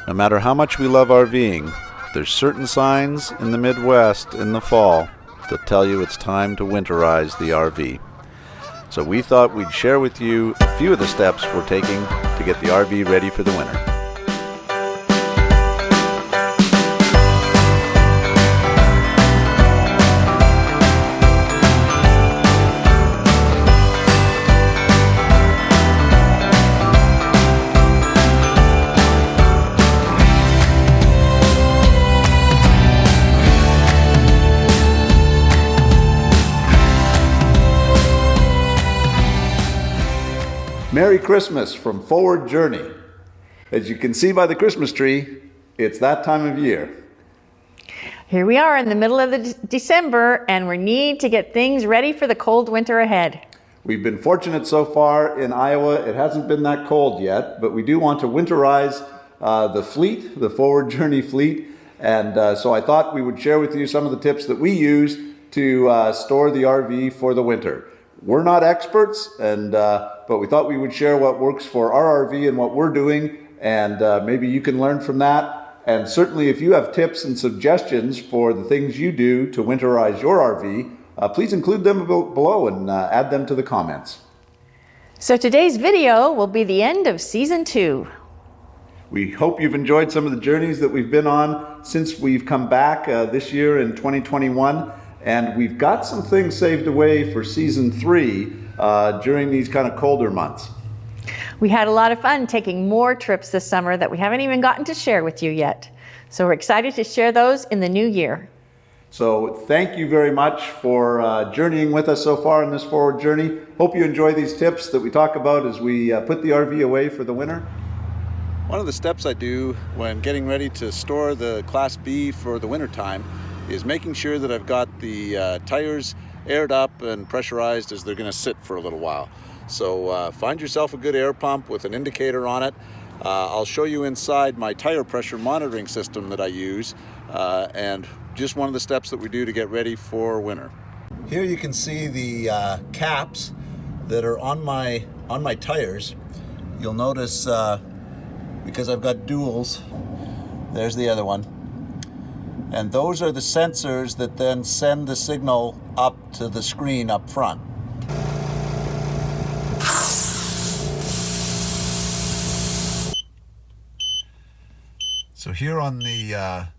No matter how much we love RVing, there's certain signs in the Midwest in the fall that tell you it's time to winterize the RV. So we thought we'd share with you a few of the steps we're taking to get the RV ready for the winter. Merry Christmas from Forward Journey. As you can see by the Christmas tree, it's that time of year. Here we are in the middle of December, and we need to get things ready for the cold winter ahead. We've been fortunate so far in Iowa. It hasn't been that cold yet, but we do want to winterize the fleet, the Forward Journey fleet. And so I thought we would share with you some of the tips that we use to store the RV for the winter. We're not experts, but we thought we would share what works for our RV and what we're doing, and maybe you can learn from that. And certainly if you have tips and suggestions for the things you do to winterize your RV, please include them below and add them to the comments. So today's video will be the end of season 2. We hope you've enjoyed some of the journeys that we've been on since we've come back this year in 2021. And we've got some things saved away for season 3 during these kind of colder months. We had a lot of fun taking more trips this summer that we haven't even gotten to share with you yet. So we're excited to share those in the new year. So thank you very much for journeying with us so far in this Forward Journey. Hope you enjoy these tips that we talk about as we put the RV away for the winter. One of the steps I do when getting ready to store the Class B for the winter time is making sure that I've got the tires aired up and pressurized as they're going to sit for a little while. So find yourself a good air pump with an indicator on it. I'll show you inside my tire pressure monitoring system that I use, and just one of the steps that we do to get ready for winter. Here you can see the caps that are on my tires. You'll notice because I've got duals, there's the other one. And those are the sensors that then send the signal up to the screen up front. So here on the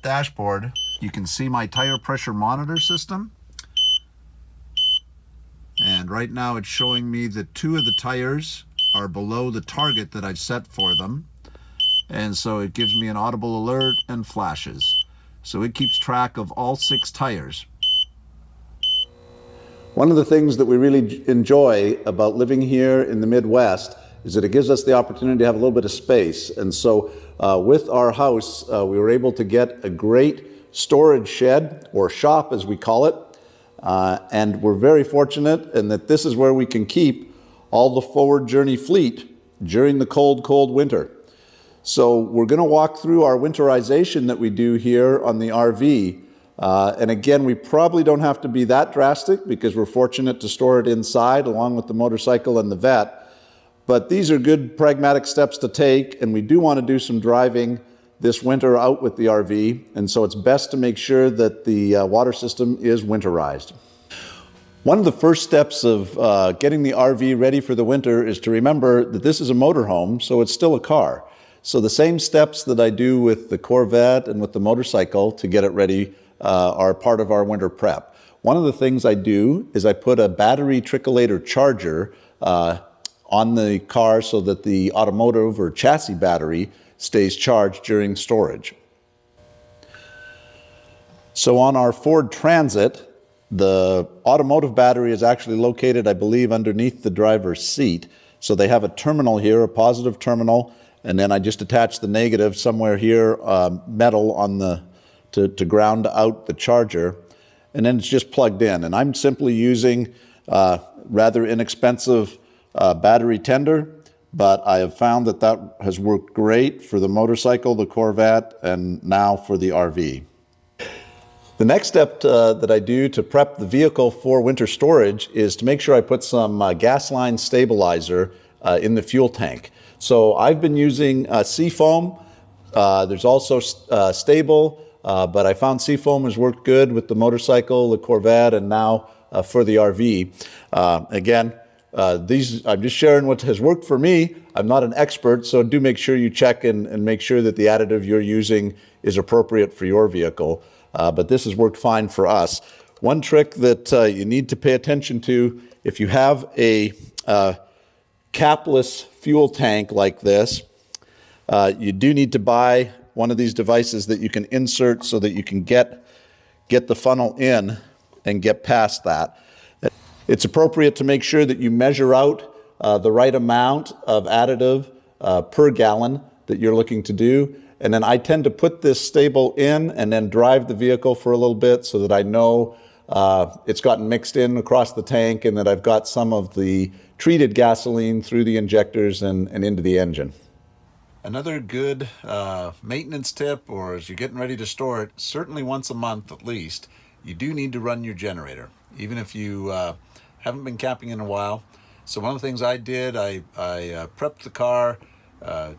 dashboard, you can see my tire pressure monitor system. And right now it's showing me that 2 of the tires are below the target that I've set for them. And so it gives me an audible alert and flashes. So it keeps track of all 6 tires. One of the things that we really enjoy about living here in the Midwest is that it gives us the opportunity to have a little bit of space. And so with our house, we were able to get a great storage shed, or shop as we call it. And we're very fortunate in that this is where we can keep all the Forward Journey fleet during the cold winter. So we're going to walk through our winterization that we do here on the RV. And again, we probably don't have to be that drastic because we're fortunate to store it inside along with the motorcycle and the vet. But these are good pragmatic steps to take, and we do want to do some driving this winter out with the RV. And so it's best to make sure that the water system is winterized. One of the first steps of getting the RV ready for the winter is to remember that this is a motorhome, so it's still a car. So the same steps that I do with the Corvette and with the motorcycle to get it ready are part of our winter prep. One of the things I do is I put a battery trickle-lator charger on the car so that the automotive or chassis battery stays charged during storage. So on our Ford Transit, the automotive battery is actually located, I believe, underneath the driver's seat. So they have a terminal here, a positive terminal, and then I just attach the negative somewhere here, metal on to ground out the charger, and then it's just plugged in. And I'm simply using rather inexpensive battery tender, but I have found that that has worked great for the motorcycle, the Corvette, and now for the RV. The next step that I do to prep the vehicle for winter storage is to make sure I put some gas line stabilizer in the fuel tank. So I've been using Seafoam There's also Stable, but I found Seafoam has worked good with the motorcycle, the Corvette, and now for the RV. Again, these I'm just sharing what has worked for me. I'm not an expert, so do make sure you check and make sure that the additive you're using is appropriate for your vehicle. But this has worked fine for us. One trick that you need to pay attention to, if you have a capless fuel tank like this, you do need to buy one of these devices that you can insert so that you can get the funnel in and get past that. It's appropriate to make sure that you measure out the right amount of additive per gallon that you're looking to do. And then I tend to put this Stable in and then drive the vehicle for a little bit so that I know it's gotten mixed in across the tank and that I've got some of the treated gasoline through the injectors and into the engine. Another good maintenance tip, or as you're getting ready to store it, certainly once a month at least, you do need to run your generator, even if you haven't been camping in a while. So one of the things I did, I prepped the car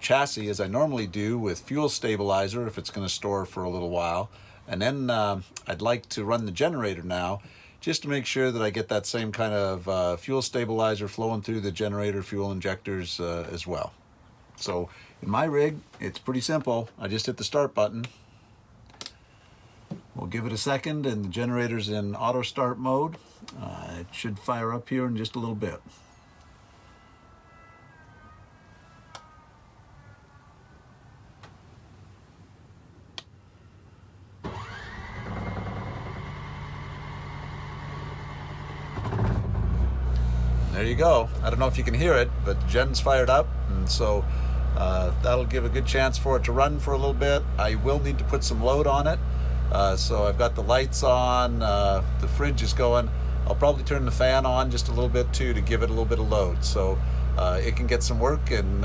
chassis as I normally do with fuel stabilizer if it's going to store for a little while. And then I'd like to run the generator now just to make sure that I get that same kind of fuel stabilizer flowing through the generator fuel injectors as well. So in my rig, it's pretty simple. I just hit the start button. We'll give it a second and the generator's in auto start mode. It should fire up here in just a little bit. There you go. I don't know if you can hear it, but the gen's fired up, and so that'll give a good chance for it to run for a little bit. I will need to put some load on it. So I've got the lights on, the fridge is going. I'll probably turn the fan on just a little bit too to give it a little bit of load. So it can get some work and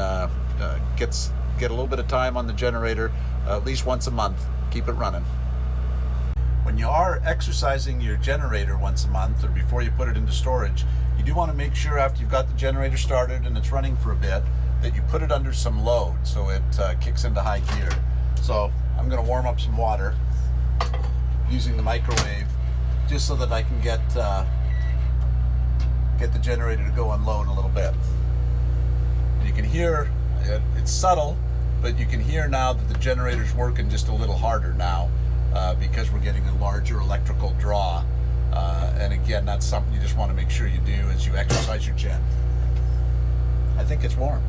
get a little bit of time on the generator at least once a month. Keep it running. When you are exercising your generator once a month or before you put it into storage, you do want to make sure after you've got the generator started and it's running for a bit that you put it under some load so it kicks into high gear. So I'm going to warm up some water using the microwave just so that I can get the generator to go unload a little bit. And you can hear, it's subtle, but you can hear now that the generator's working just a little harder now because we're getting a larger electrical draw. And again, that's something you just want to make sure you do as you exercise your gen. I think it's warm.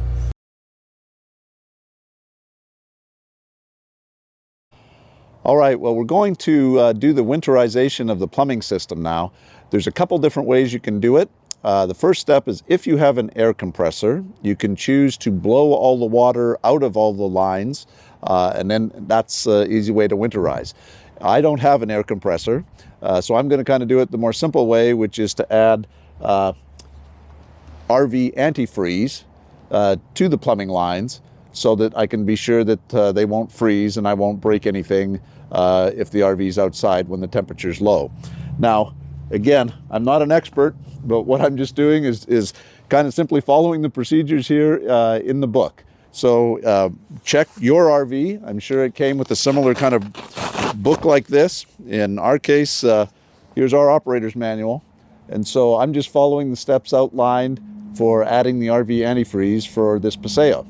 All right, well, we're going to do the winterization of the plumbing system now. There's a couple different ways you can do it. The first step is if you have an air compressor, you can choose to blow all the water out of all the lines, and then that's an easy way to winterize. I don't have an air compressor, so I'm going to kind of do it the more simple way, which is to add RV Antifreeze to the plumbing lines so that I can be sure that they won't freeze and I won't break anything if the RV is outside when the temperature's low. Now, again, I'm not an expert, but what I'm just doing is kind of simply following the procedures here in the book. So check your RV. I'm sure it came with a similar kind of book like this. In our case, here's our operator's manual. And so I'm just following the steps outlined for adding the RV antifreeze for this Paseo.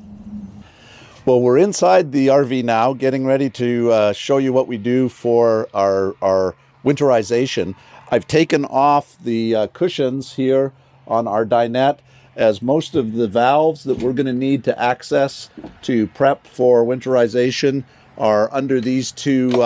Well, we're inside the RV now, getting ready to show you what we do for our winterization. I've taken off the cushions here on our dinette, as most of the valves that we're going to need to access to prep for winterization are under these two,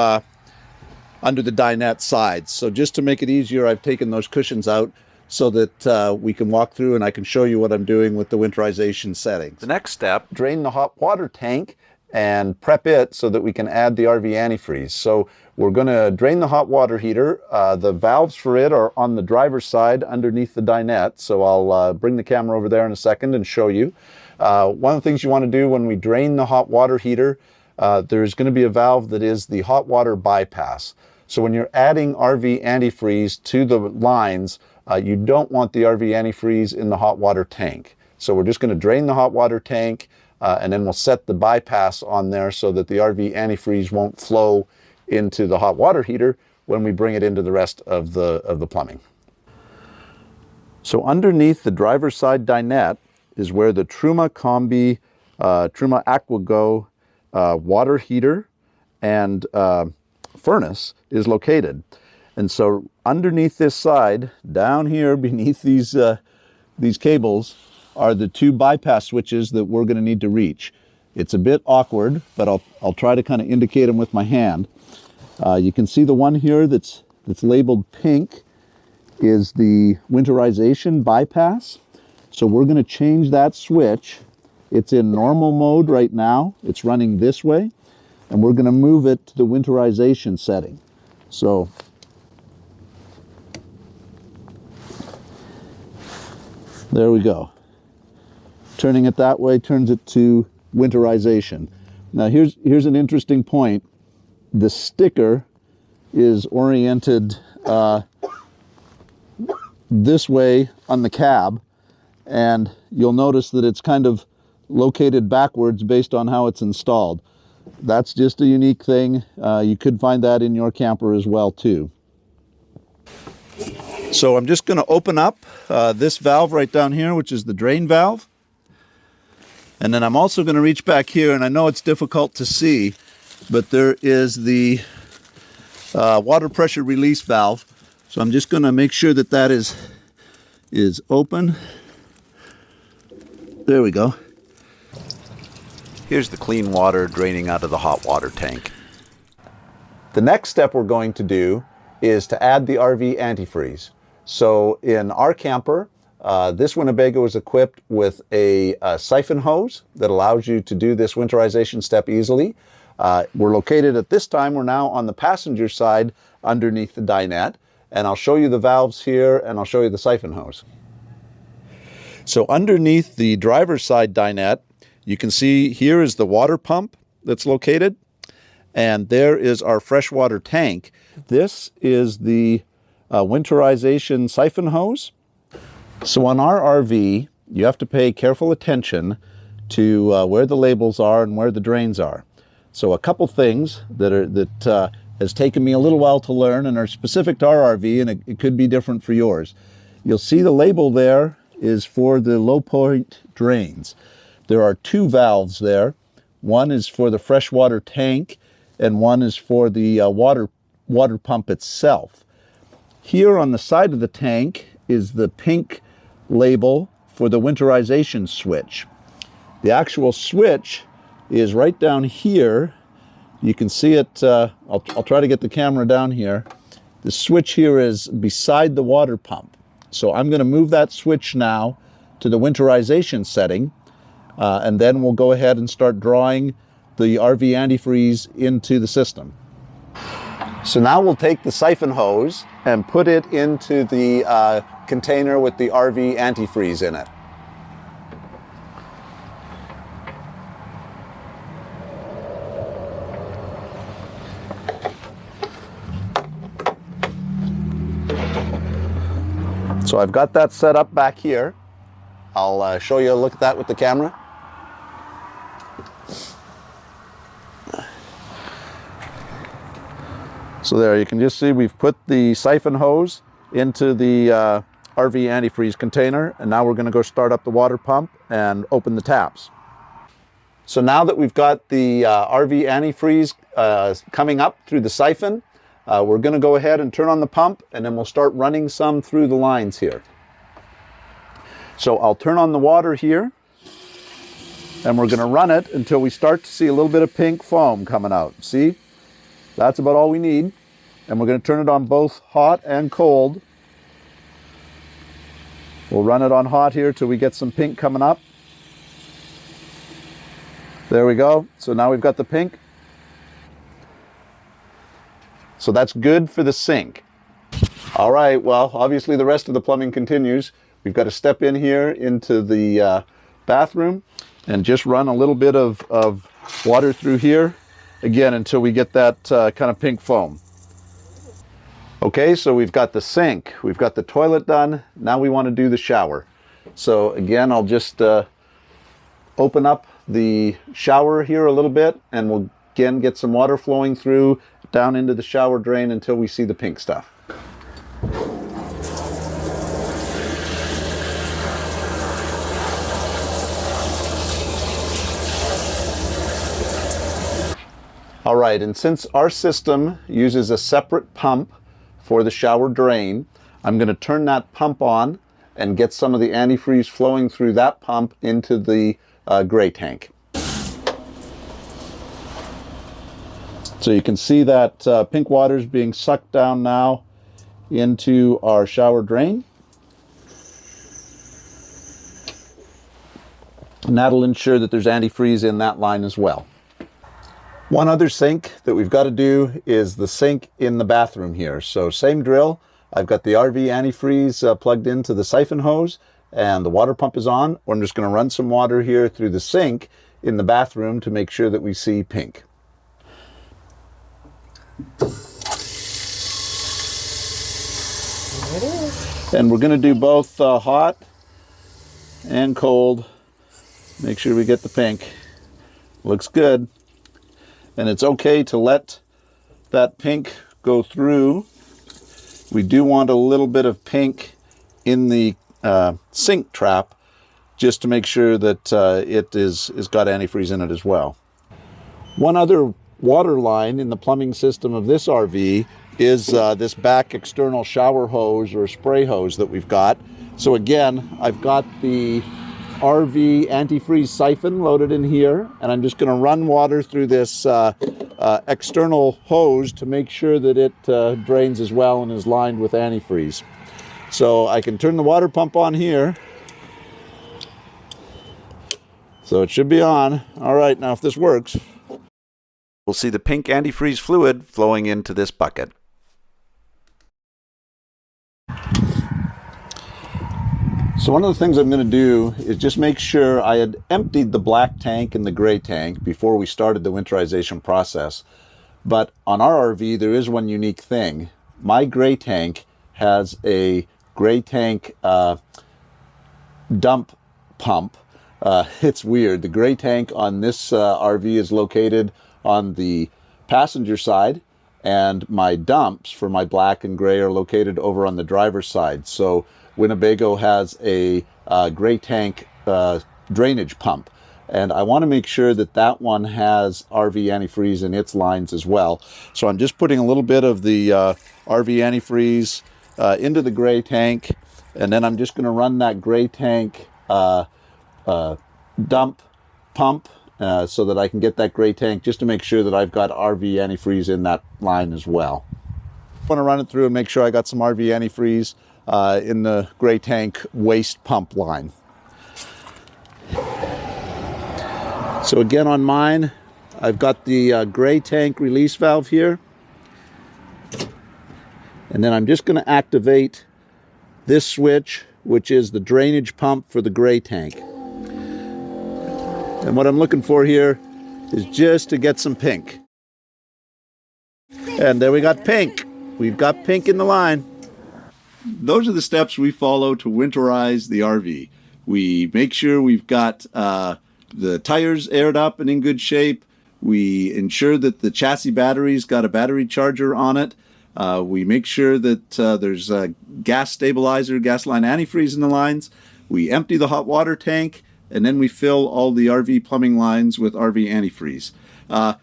under the dinette sides. So just to make it easier, I've taken those cushions out so that we can walk through and I can show you what I'm doing with the winterization settings. The next step, drain the hot water tank and prep it so that we can add the RV antifreeze. So we're going to drain the hot water heater. The valves for it are on the driver's side underneath the dinette. So I'll bring the camera over there in a second and show you. One of the things you want to do when we drain the hot water heater, there's going to be a valve that is the hot water bypass. So when you're adding RV antifreeze to the lines, you don't want the RV antifreeze in the hot water tank. So we're just going to drain the hot water tank, and then we'll set the bypass on there so that the RV antifreeze won't flow into the hot water heater when we bring it into the rest of the plumbing. So underneath the driver's side dinette is where the Truma Combi, Truma AquaGo water heater and furnace is located. And so underneath this side, down here beneath these cables, are the two bypass switches that we're going to need to reach. It's a bit awkward, but I'll try to kind of indicate them with my hand. You can see the one here that's labeled pink is the Winterization bypass. So we're going to change that switch. It's in normal mode right now. It's running this way, and we're going to move it to the Winterization setting. So there we go. Turning it that way turns it to Winterization. Now here's an interesting point. The sticker is oriented this way on the cab, and you'll notice that it's kind of located backwards based on how it's installed. That's just a unique thing. You could find that in your camper as well too. So I'm just going to open up this valve right down here, which is the drain valve. And then I'm also going to reach back here, and I know it's difficult to see, but there is the water pressure release valve. So I'm just going to make sure that that is open. There we go. Here's the clean water draining out of the hot water tank. The next step we're going to do is to add the RV antifreeze. So in our camper, this Winnebago is equipped with a siphon hose that allows you to do this winterization step easily. We're located at this time, we're now on the passenger side underneath the dinette, and I'll show you the valves here and I'll show you the siphon hose. So underneath the driver's side dinette, you can see here is the water pump that's located, and there is our freshwater tank. This is the winterization siphon hose. So on our RV, you have to pay careful attention to where the labels are and where the drains are. So a couple things that has taken me a little while to learn and are specific to our RV, and it could be different for yours. You'll see the label there is for the low point drains. There are two valves there. One is for the freshwater tank, and one is for the water pump itself. Here on the side of the tank is the pink label for the winterization switch. The actual switch is right down here. You can see it, I'll try to get the camera down here. The switch here is beside the water pump. So I'm going to move that switch now to the winterization setting, and then we'll go ahead and start drawing the RV antifreeze into the system. So now we'll take the siphon hose and put it into the container with the RV antifreeze in it. So I've got that set up back here. I'll show you a look at that with the camera. So there, you can just see we've put the siphon hose into the RV antifreeze container, and now we're going to go start up the water pump and open the taps. So now that we've got the RV antifreeze coming up through the siphon, we're going to go ahead and turn on the pump, and then we'll start running some through the lines here. So I'll turn on the water here, and we're going to run it until we start to see a little bit of pink foam coming out. See? That's about all we need. And we're going to turn it on both hot and cold. We'll run it on hot here till we get some pink coming up. There we go. So now we've got the pink. So that's good for the sink. All right, well, obviously the rest of the plumbing continues. We've got to step in here into the bathroom and just run a little bit of water through here, again, until we get that kind of pink foam. Okay, so we've got the sink, we've got the toilet done. Now we want to do the shower. So again, I'll just open up the shower here a little bit, and we'll again get some water flowing through down into the shower drain until we see the pink stuff. All right, and since our system uses a separate pump for the shower drain, I'm going to turn that pump on and get some of the antifreeze flowing through that pump into the gray tank. So you can see that pink water is being sucked down now into our shower drain. And that'll ensure that there's antifreeze in that line as well. One other sink that we've got to do is the sink in the bathroom here. So same drill. I've got the RV antifreeze plugged into the siphon hose and the water pump is on. I'm just going to run some water here through the sink in the bathroom to make sure that we see pink. There it is. And we're going to do both hot and cold. Make sure we get the pink. Looks good. And it's okay to let that pink go through. We do want a little bit of pink in the sink trap just to make sure that it is got antifreeze in it as well. One other water line in the plumbing system of this RV is this back external shower hose or spray hose that we've got. So again, I've got the RV antifreeze siphon loaded in here, and I'm just going to run water through this external hose to make sure that it drains as well and is lined with antifreeze. So I can turn the water pump on here. So it should be on. All right, now if this works, we'll see the pink antifreeze fluid flowing into this bucket. So one of the things I'm going to do is just make sure I had emptied the black tank and the gray tank before we started the winterization process. But on our RV, there is one unique thing. My gray tank has a gray tank dump pump. It's weird. The gray tank on this RV is located on the passenger side, and my dumps for my black and gray are located over on the driver's side. So Winnebago has a gray tank drainage pump, and I want to make sure that that one has RV antifreeze in its lines as well. So I'm just putting a little bit of the RV antifreeze into the gray tank, and then I'm just going to run that gray tank dump pump so that I can get that gray tank, just to make sure that I've got RV antifreeze in that line as well. I want to run it through and make sure I got some RV antifreeze in the gray tank waste pump line. So again, on mine, I've got the gray tank release valve here, and then I'm just going to activate this switch, which is the drainage pump for the gray tank. And what I'm looking for here is just to get some pink. And there we got pink. We've got pink in the line. Those are the steps we follow to winterize the RV. We make sure we've got the tires aired up and in good shape. We ensure that the chassis battery's got a battery charger on it. We make sure that there's a gas stabilizer, gas line antifreeze in the lines. We empty the hot water tank, and then we fill all the RV plumbing lines with RV antifreeze.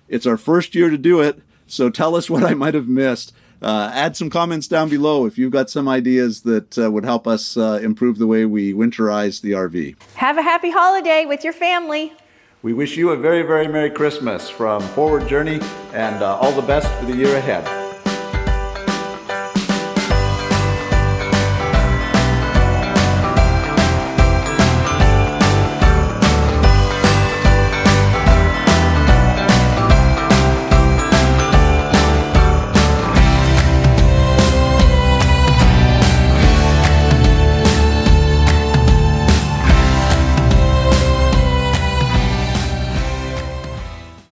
It's our first year to do it, so tell us what I might have missed. Add some comments down below if you've got some ideas that would help us improve the way we winterize the RV. Have a happy holiday with your family. We wish you a very, very Merry Christmas from Forward Journey, and all the best for the year ahead.